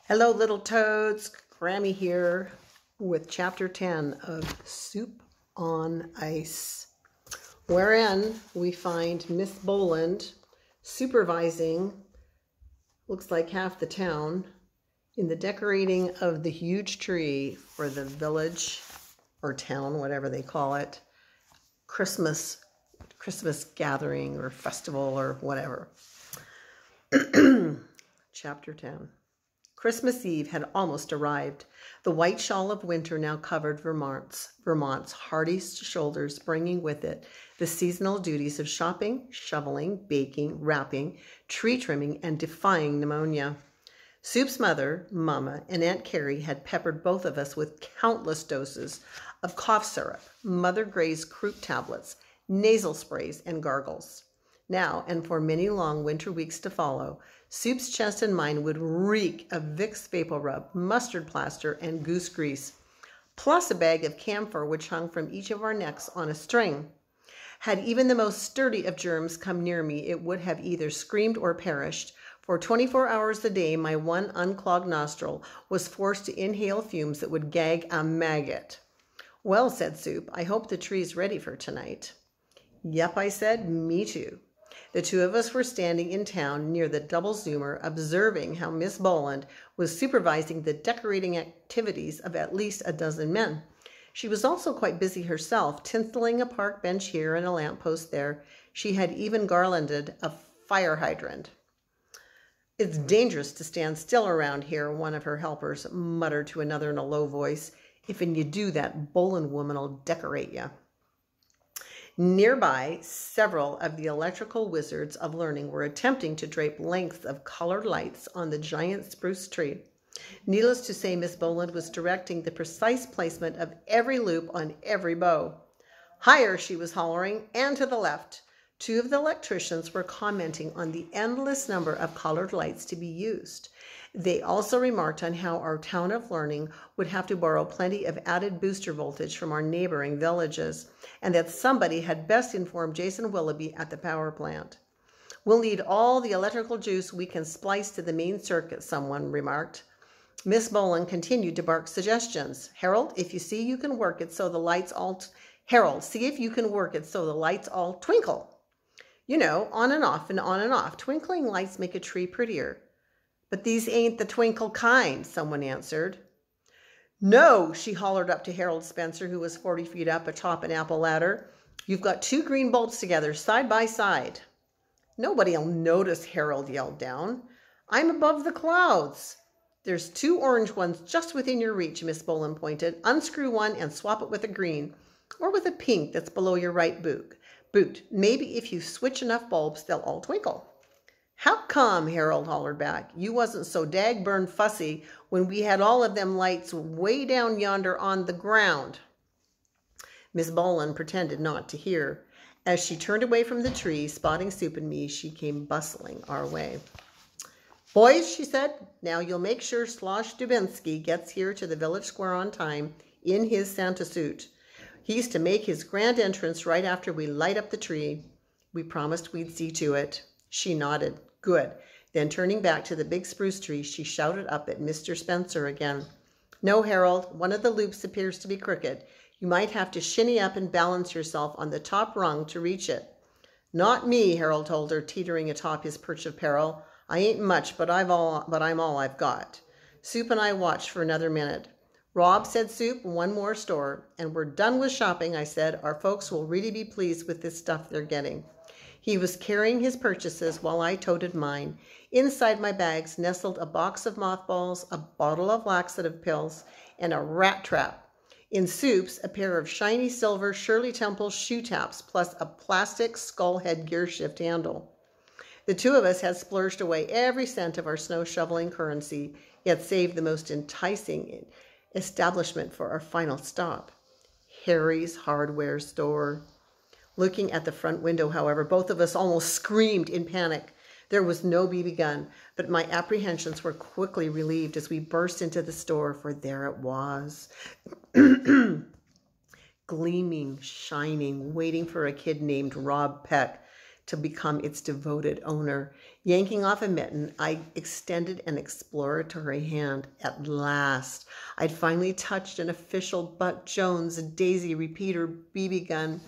Hello, little toads. Grammy here with Chapter 10 of Soup on Ice, wherein we find Miss Boland supervising, looks like half the town, in the decorating of the huge tree for the village or town, whatever they call it, Christmas gathering or festival or whatever. Chapter 10. Christmas Eve had almost arrived. The white shawl of winter now covered Vermont's hardy shoulders, bringing with it the seasonal duties of shopping, shoveling, baking, wrapping, tree trimming, and defying pneumonia. Soup's mother, Mama, and Aunt Carrie had peppered both of us with countless doses of cough syrup, Mother Gray's croup tablets, nasal sprays, and gargles. Now, and for many long winter weeks to follow, Soup's chest and mine would reek of Vicks Vapor Rub, mustard plaster, and goose grease, plus a bag of camphor which hung from each of our necks on a string. Had even the most sturdy of germs come near me, it would have either screamed or perished. For 24 hours a day, my one unclogged nostril was forced to inhale fumes that would gag a maggot. "Well," said Soup, "I hope the tree's ready for tonight." "Yep," I said, "me too." The two of us were standing in town near the double zoomer, observing how Miss Boland was supervising the decorating activities of at least a dozen men. She was also quite busy herself, tinseling a park bench here and a lamppost there. She had even garlanded a fire hydrant. "It's dangerous to stand still around here," one of her helpers muttered to another in a low voice. "If you do, that Boland woman'll decorate you." Nearby, several of the electrical wizards of learning were attempting to drape lengths of colored lights on the giant spruce tree. Needless to say, Miss Boland was directing the precise placement of every loop on every bow. "Higher," she was hollering, "and to the left." Two of the electricians were commenting on the endless number of colored lights to be used. They also remarked on how our town of learning would have to borrow plenty of added booster voltage from our neighboring villages, and that somebody had best inform Jason Willoughby at the power plant. "We'll need all the electrical juice we can splice to the main circuit," someone remarked. Miss Boland continued to bark suggestions. "Harold, if you see you can work it so the lights all twinkle. You know, on and off and on and off. Twinkling lights make a tree prettier." "But these ain't the twinkle kind," someone answered. "No," she hollered up to Harold Spencer, who was 40 feet up atop an apple ladder. "You've got two green bulbs together, side by side." "Nobody'll notice," Harold yelled down. "I'm above the clouds." "There's two orange ones just within your reach," Miss Boland pointed. "Unscrew one and swap it with a green, or with a pink that's below your right boot. Maybe if you switch enough bulbs, they'll all twinkle." "How come," Harold hollered back, "you wasn't so dag-burned fussy when we had all of them lights way down yonder on the ground?" Miss Boland pretended not to hear. As she turned away from the tree, spotting Soup and me, she came bustling our way. "Boys," she said, "now you'll make sure Slosh Dubinsky gets here to the village square on time in his Santa suit. He's to make his grand entrance right after we light up the tree." We promised we'd see to it. She nodded. "Good." Then turning back to the big spruce tree, she shouted up at Mr. Spencer again. "No, Harold, one of the loops appears to be crooked. You might have to shinny up and balance yourself on the top rung to reach it." "Not me," Harold told her, teetering atop his perch of peril. "I ain't much, but I'm all I've got." Soup and I watched for another minute. "Rob," said Soup, "one more store, and we're done with shopping," I said. "Our folks will really be pleased with this stuff they're getting." He was carrying his purchases while I toted mine. Inside my bags nestled a box of mothballs, a bottle of laxative pills, and a rat trap. In Soup's, a pair of shiny silver Shirley Temple shoe taps, plus a plastic skull head gear shift handle. The two of us had splurged away every cent of our snow shoveling currency, yet saved the most enticing establishment for our final stop, Harry's hardware store. Looking at the front window, however, both of us almost screamed in panic. There was no BB gun, but my apprehensions were quickly relieved as we burst into the store, for there it was. Gleaming, shining, waiting for a kid named Rob Peck. to become its devoted owner. Yanking off a mitten, I extended an exploratory hand. At last, I'd finally touched an official Buck Jones Daisy Repeater BB gun.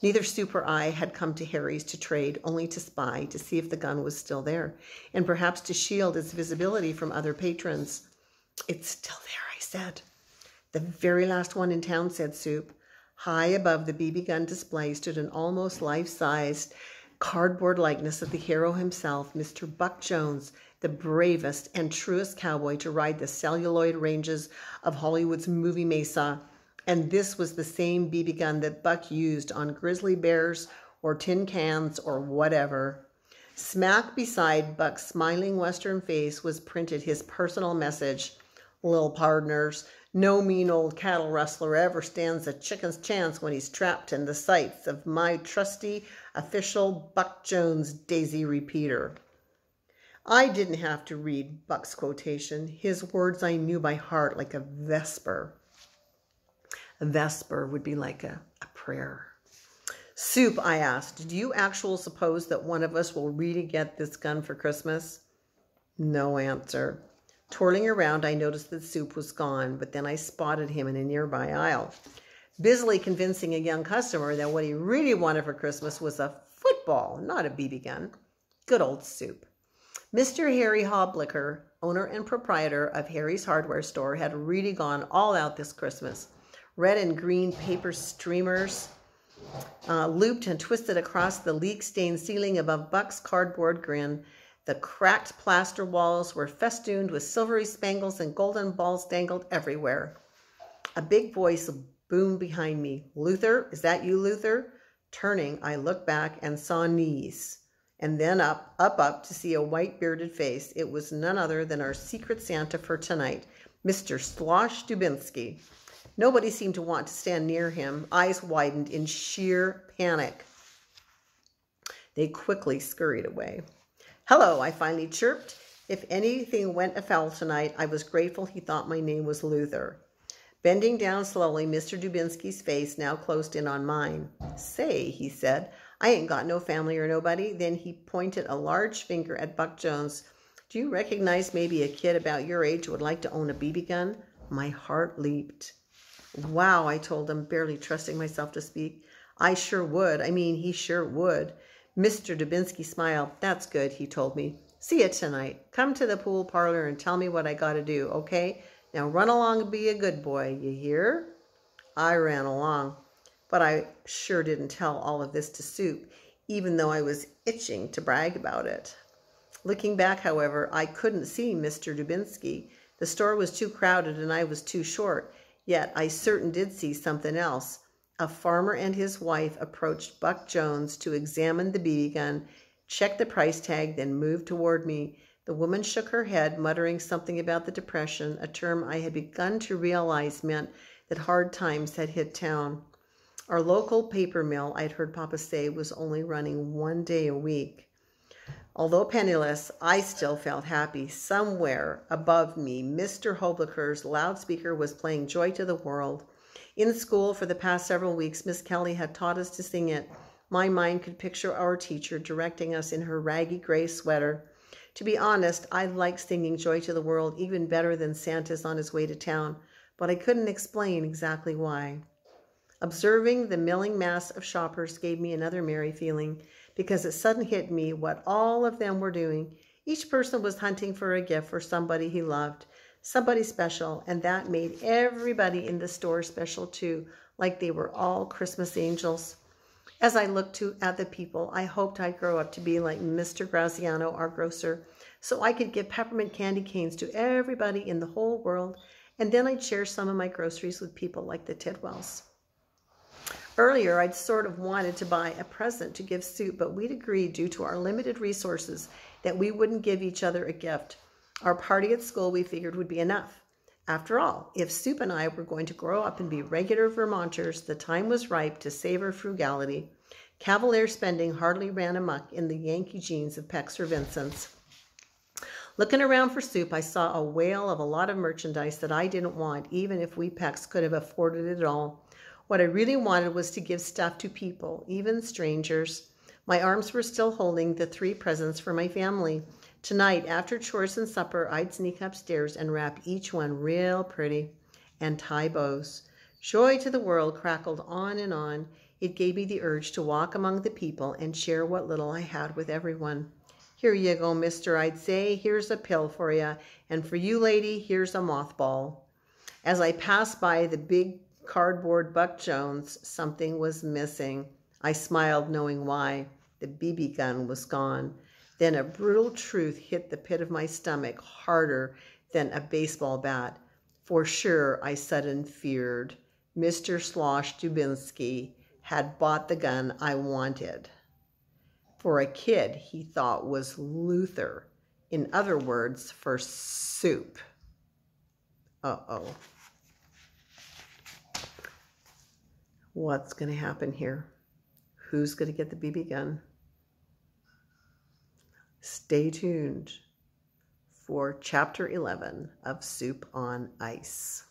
Neither Soup or I had come to Harry's to trade, only to spy, to see if the gun was still there, and perhaps to shield its visibility from other patrons. "It's still there," I said. "The very last one in town," said Soup. High above the BB gun display stood an almost life-sized cardboard likeness of the hero himself, Mr. Buck Jones, the bravest and truest cowboy to ride the celluloid ranges of Hollywood's movie mesa. And this was the same BB gun that Buck used on grizzly bears or tin cans or whatever. Smack beside Buck's smiling western face was printed his personal message: "Lil partners, no mean old cattle rustler ever stands a chicken's chance when he's trapped in the sights of my trusty official Buck Jones Daisy Repeater." I didn't have to read Buck's quotation. His words I knew by heart like a vesper. A vesper would be like a prayer. "Soup," I asked, "do you actually suppose that one of us will really get this gun for Christmas?" No answer. Twirling around, I noticed that Soup was gone, but then I spotted him in a nearby aisle, busily convincing a young customer that what he really wanted for Christmas was a football, not a BB gun. Good old Soup. Mr. Harry Hoblicker, owner and proprietor of Harry's Hardware Store, had really gone all out this Christmas. Red and green paper streamers looped and twisted across the leak-stained ceiling above Buck's cardboard grin. The cracked plaster walls were festooned with silvery spangles and golden balls dangled everywhere. A big voice boomed behind me. "Luther, is that you, Luther?" Turning, I looked back and saw knees, and then up to see a white-bearded face. It was none other than our secret Santa for tonight, Mr. Slosh Dubinsky. Nobody seemed to want to stand near him. Eyes widened in sheer panic. They quickly scurried away. "Hello," I finally chirped. If anything went afoul tonight, I was grateful he thought my name was Luther. Bending down slowly, Mr. Dubinsky's face now closed in on mine. "Say," he said, "I ain't got no family or nobody." Then he pointed a large finger at Buck Jones. "Do you recognize maybe a kid about your age who would like to own a BB gun?" My heart leaped. "Wow," I told him, barely trusting myself to speak. "I sure would. I mean, he sure would." Mr. Dubinsky smiled. "That's good," he told me. "See you tonight. Come to the pool parlor and tell me what I got to do, okay? Now run along and be a good boy, you hear?" I ran along, but I sure didn't tell all of this to Soup, even though I was itching to brag about it. Looking back, however, I couldn't see Mr. Dubinsky. The store was too crowded and I was too short. Yet I certain did see something else. A farmer and his wife approached Buck Jones to examine the BB gun, checked the price tag, then moved toward me. The woman shook her head, muttering something about the Depression, a term I had begun to realize meant that hard times had hit town. Our local paper mill, I'd heard Papa say, was only running 1 day a week. Although penniless, I still felt happy. Somewhere above me, Mr. Hoblicker's loudspeaker was playing Joy to the World. In school for the past several weeks, Miss Kelly had taught us to sing it. My mind could picture our teacher directing us in her raggy gray sweater. To be honest, I liked singing Joy to the World even better than Santa's on his way to town, but I couldn't explain exactly why. Observing the milling mass of shoppers gave me another merry feeling, because it suddenly hit me what all of them were doing. Each person was hunting for a gift for somebody he loved, somebody special, and that made everybody in the store special too, like they were all Christmas angels. As I looked at the people, I hoped I'd grow up to be like Mr. Graziano, our grocer, so I could give peppermint candy canes to everybody in the whole world, and then I'd share some of my groceries with people like the Tidwells. Earlier, I'd sort of wanted to buy a present to give Soup, but we'd agreed, due to our limited resources, that we wouldn't give each other a gift. Our party at school, we figured, would be enough. After all, if Soup and I were going to grow up and be regular Vermonters, the time was ripe to savor frugality. Cavalier spending hardly ran amok in the Yankee genes of Pex or Vincent's. Looking around for Soup, I saw a whale of a lot of merchandise that I didn't want, even if we Pex could have afforded it all. What I really wanted was to give stuff to people, even strangers. My arms were still holding the 3 presents for my family. Tonight, after chores and supper, I'd sneak upstairs and wrap each one real pretty and tie bows. Joy to the world crackled on and on. It gave me the urge to walk among the people and share what little I had with everyone. Here you go, mister, I'd say. Here's a pill for you. And for you, lady, here's a mothball. As I passed by the big cardboard Buck Jones, something was missing. I smiled, knowing why. The BB gun was gone. Then a brutal truth hit the pit of my stomach harder than a baseball bat. For sure, I sudden feared. Mr. Slosh Dubinsky had bought the gun I wanted. For a kid he thought was Luther. In other words, for soup. Uh-oh. What's going to happen here? Who's going to get the BB gun? Stay tuned for Chapter 11 of Soup on Ice.